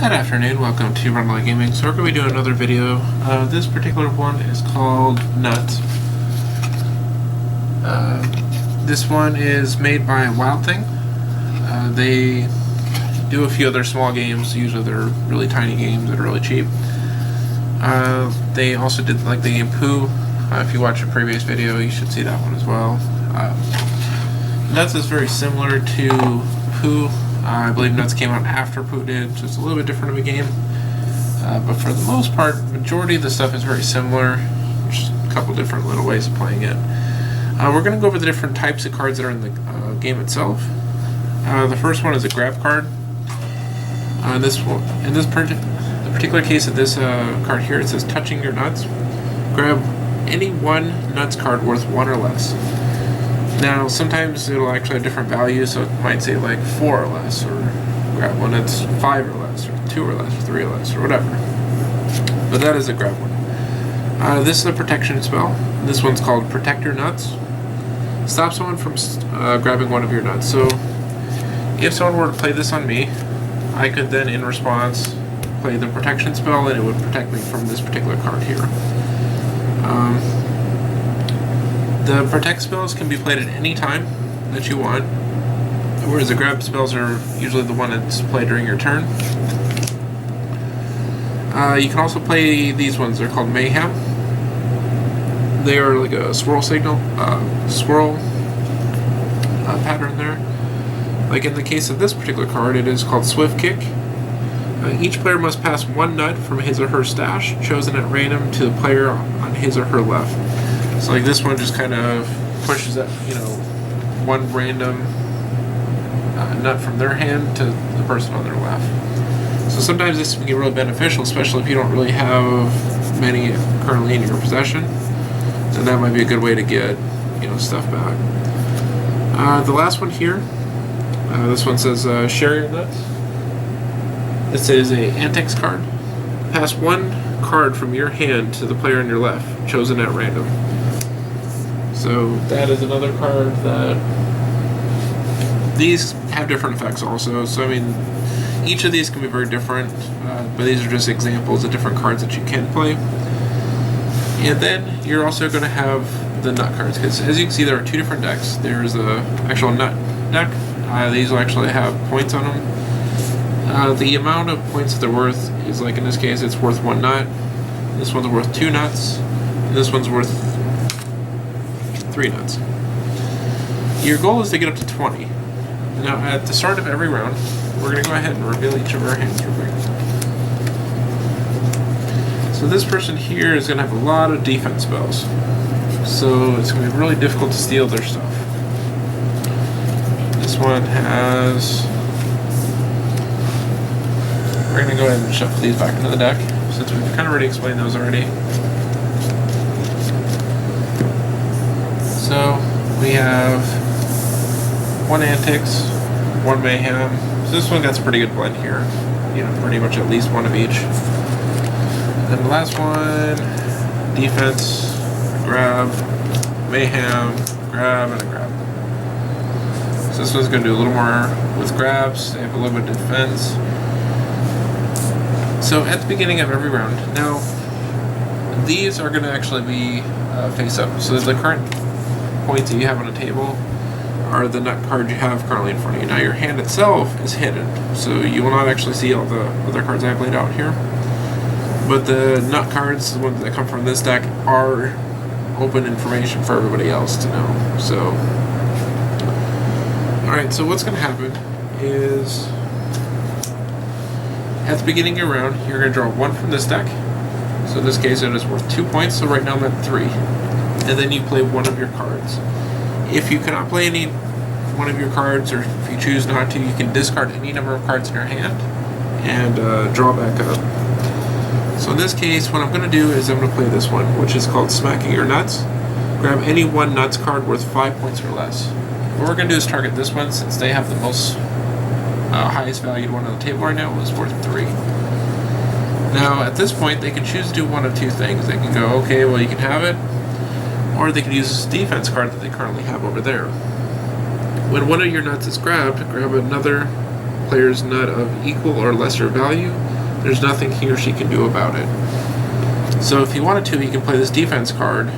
Good afternoon, welcome to Rundlii Gaming. So we're going to be doing another video. This particular one is called Nuts. This one is made by Wild Thing. They do a few other small games, usually they're really tiny games that are really cheap. They also did like the game Pooh. If you watch a previous video, you should see that one as well. Nuts is very similar to Pooh. I believe Nuts came out after Pooh did, so it's a little bit different of a game. But for the most part, majority of the stuff is very similar. Just a couple different little ways of playing it. We're going to go over the different types of cards that are in the game itself. The first one is a grab card. In the particular case of this card here, it says touching your nuts. Grab any one nuts card worth 1 or less. Now, sometimes it'll actually have different values, so it might say like 4 or less, or grab one that's 5 or less, or 2 or less, or 3 or less, or whatever. But that is a grab one. This is a protection spell. This one's called Protect Your Nuts. Stop someone from grabbing one of your nuts. So, if someone were to play this on me, I could then, in response, play the protection spell, and it would protect me from this particular card here. The protect spells can be played at any time that you want, whereas the grab spells are usually the one that's played during your turn. You can also play these ones. They're called Mayhem. They are like a swirl signal, swirl pattern there. Like in the case of this particular card, it is called Swift Kick. Each player must pass one nut from his or her stash, chosen at random, to the player on his or her left. So like this one just kind of pushes that, one random nut from their hand to the person on their left. So sometimes this can get really beneficial, especially if you don't really have many currently in your possession. Then that might be a good way to get, stuff back. The last one here, this one says share your nuts. This is a antics card. Pass one card from your hand to the player on your left, chosen at random. So that is another card that these have different effects also. So I mean, each of these can be very different, but these are just examples of different cards that you can play. And then you're also going to have the nut cards, because as you can see, there are two different decks. There's a actual nut deck. These will actually have points on them. The amount of points that they're worth is, like in this case, it's worth 1 nut. This one's worth 2 nuts. And this one's worth 3 nuts. Your goal is to get up to 20. Now, at the start of every round, we're going to go ahead and reveal each of our hands real quick. So this person here is going to have a lot of defense spells. So it's going to be really difficult to steal their stuff. This one has... We're going to go ahead and shuffle these back into the deck, since we've kind of already explained those already. So we have 1 Antics, 1 Mayhem. So this one gets a pretty good blend here. Pretty much at least one of each. And then the last one, Defense, Grab, Mayhem, Grab, and a Grab. So this one's going to do a little more with grabs. They have a little bit of defense. So at the beginning of every round, now these are going to actually be face up. So the current points that you have on a table are the nut cards you have currently in front of you. Now your hand itself is hidden, so you will not actually see all the other cards I've laid out here. But the nut cards, the ones that come from this deck, are open information for everybody else to know. So, alright, so what's going to happen is, at the beginning of your round, you're going to draw 1 from this deck. So in this case, it is worth 2 points, so right now I'm at 3. And then you play 1 of your cards. If you cannot play any one of your cards, or if you choose not to, you can discard any number of cards in your hand and draw back up. So in this case, what I'm going to do is I'm going to play this one, which is called Smacking Your Nuts. Grab any 1 nuts card worth 5 points or less. What we're going to do is target this one, since they have the most highest valued one on the table right now, is worth 3. Now at this point, they can choose to do one of 2 things. They can go, okay, well you can have it, or they can use this defense card that they currently have over there. When one of your nuts is grabbed, grab another player's nut of equal or lesser value There's nothing he or she can do about it. So if he wanted to, he can play this defense card.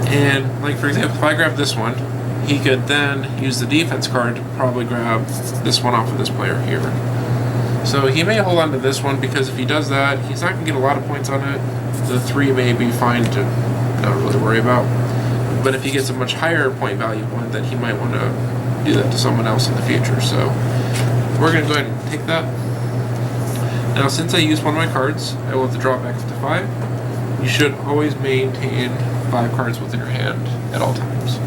And, like, for example, if I grab this one, he could then use the defense card to probably grab this one off of this player here. So he may hold on to this one, because if he does that, he's not going to get a lot of points on it. The 3 may be fine to not really worry about. But if he gets a much higher point value one, then he might want to do that to someone else in the future. So we're going to go ahead and take that. Now, since I used one of my cards, I will have to draw it back up to 5. You should always maintain 5 cards within your hand at all times.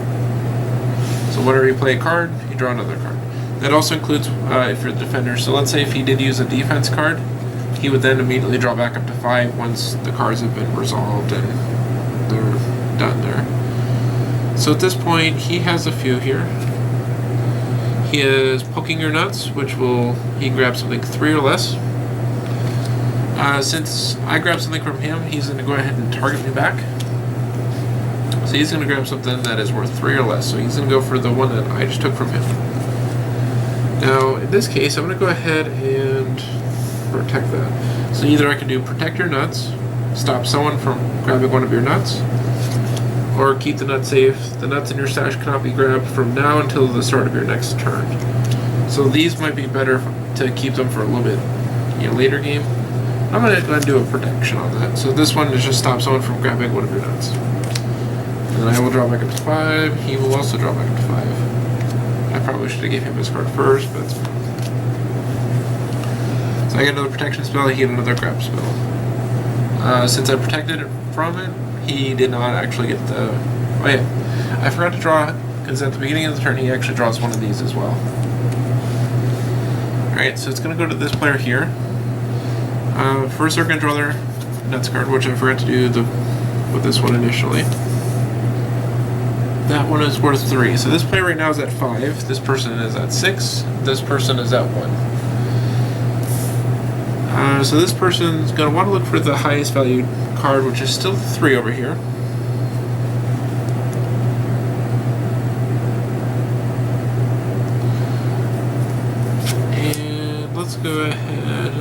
So whenever you play a card, you draw another card. That also includes if you're the defender. So let's say if he did use a defense card, he would then immediately draw back up to 5 once the cards have been resolved and they're done there. So at this point, he has a few here. He is Poking Your Nuts, which he can grab something 3 or less. Since I grabbed something from him, he's going to go ahead and target me back. So he's going to grab something that is worth 3 or less. So he's going to go for the one that I just took from him. Now, in this case, I'm going to go ahead and protect that. So either I can do Protect Your Nuts, stop someone from grabbing one of your nuts, or keep the nut safe. The nuts in your stash cannot be grabbed from now until the start of your next turn. So these might be better to keep them for a little bit later game. I'm going to go ahead and do a protection on that. So this one is just stop someone from grabbing one of your nuts. And then I will draw back up to 5. He will also draw back up to 5. I probably should have gave him his card first, but that's fine. So I get another protection spell, he get another grab spell. Since I protected it from it, he did not actually get the... Oh yeah, I forgot to draw, because at the beginning of the turn he actually draws one of these as well. Alright, so it's going to go to this player here. First they're going to draw their nuts card, which I forgot to do with this one initially. That one is worth 3. So this player right now is at 5. This person is at 6. This person is at 1. So this person's going to want to look for the highest valued card, which is still 3 over here. And let's go ahead.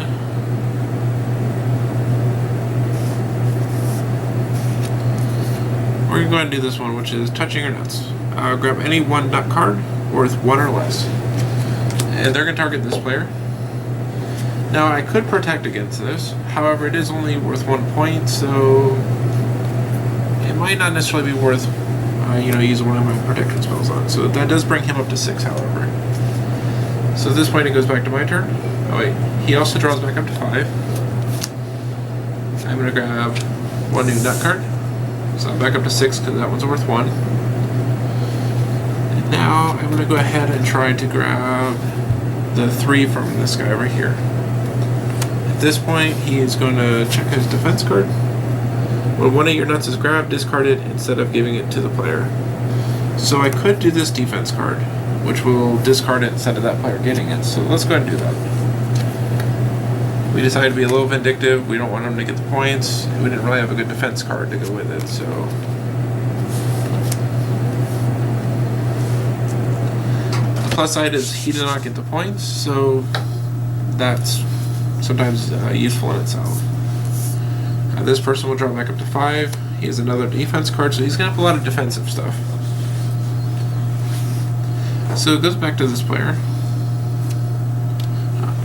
We're going to go ahead and do this one, which is Touching Your Nuts. Grab any 1 nut card worth 1 or less. And they're going to target this player. Now, I could protect against this. However, it is only worth 1 point, so it might not necessarily be worth, using one of my protection spells on. So that does bring him up to 6, however. So at this point, it goes back to my turn. Oh wait, he also draws back up to 5. I'm going to grab 1 new nut card. So I'm back up to 6 because that one's worth 1. And now I'm going to go ahead and try to grab the 3 from this guy over here. At this point, he is going to check his defense card. When one of your nuts is grabbed, discard it instead of giving it to the player. So I could do this defense card, which will discard it instead of that player getting it. So let's go ahead and do that. We decided to be a little vindictive. We don't want him to get the points. We didn't really have a good defense card to go with it, so... The plus side is he did not get the points, so that's sometimes useful in itself. This person will draw back up to 5. He has another defense card, so he's going to have a lot of defensive stuff. So it goes back to this player.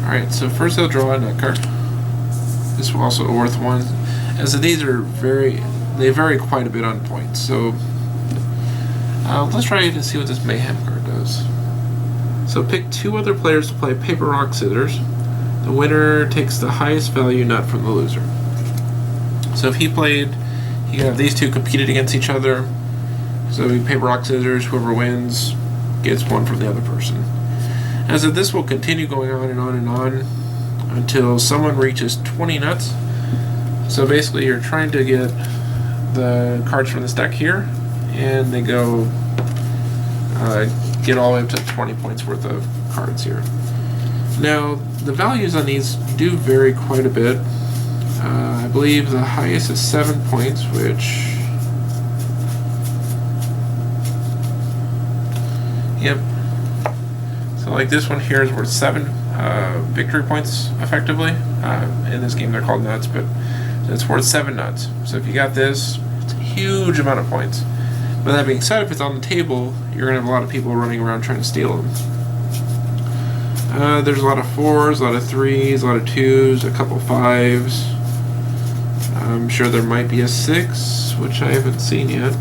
Alright, so first they'll draw a nut card. This will also be worth 1. As these are they vary quite a bit on points. So let's try to see what this Mayhem card does. So pick 2 other players to play paper, rock, scissors. The winner takes the highest value nut from the loser. So if he could have these 2 competed against each other. So it'd be paper, rock, scissors. Whoever wins gets 1 from the other person. As if this will continue going on and on and on until someone reaches 20 nuts. So basically you're trying to get the cards from this deck here, and they go get all the way up to 20 points worth of cards here. Now the values on these do vary quite a bit. I believe the highest is 7 points, which... Yep. So like this one here is worth 7 victory points effectively. In this game they're called nuts, but it's worth 7 nuts. So if you got this, it's a huge amount of points. But that being said, if it's on the table, you're going to have a lot of people running around trying to steal them. There's a lot of 4s, a lot of 3s, a lot of 2s, a couple 5s. I'm sure there might be a 6, which I haven't seen yet.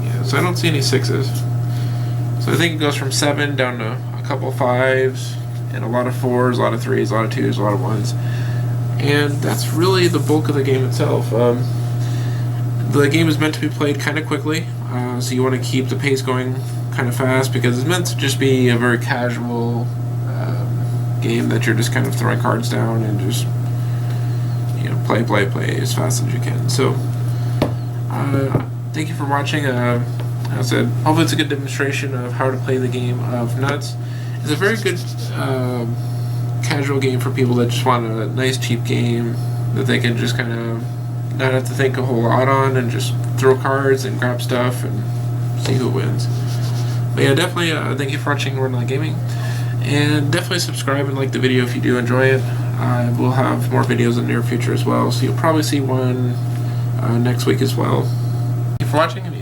Yeah, so I don't see any 6s. So I think it goes from 7 down to a couple 5s, and a lot of 4s, a lot of 3s, a lot of 2s, a lot of 1s. And that's really the bulk of the game itself. The game is meant to be played kind of quickly, so you want to keep the pace going kind of fast, because it's meant to just be a very casual game that you're just kind of throwing cards down and just, you know, play as fast as you can. So thank you for watching. As I said, hopefully it's a good demonstration of how to play the game of Nuts. It's a very good casual game for people that just want a nice cheap game that they can just kind of not have to think a whole lot on, and just throw cards and grab stuff and see who wins. But yeah, definitely thank you for watching Rundlii Gaming, and definitely subscribe and like the video if you do enjoy it. We'll have more videos in the near future as well, so you'll probably see one next week as well. Thank you for watching.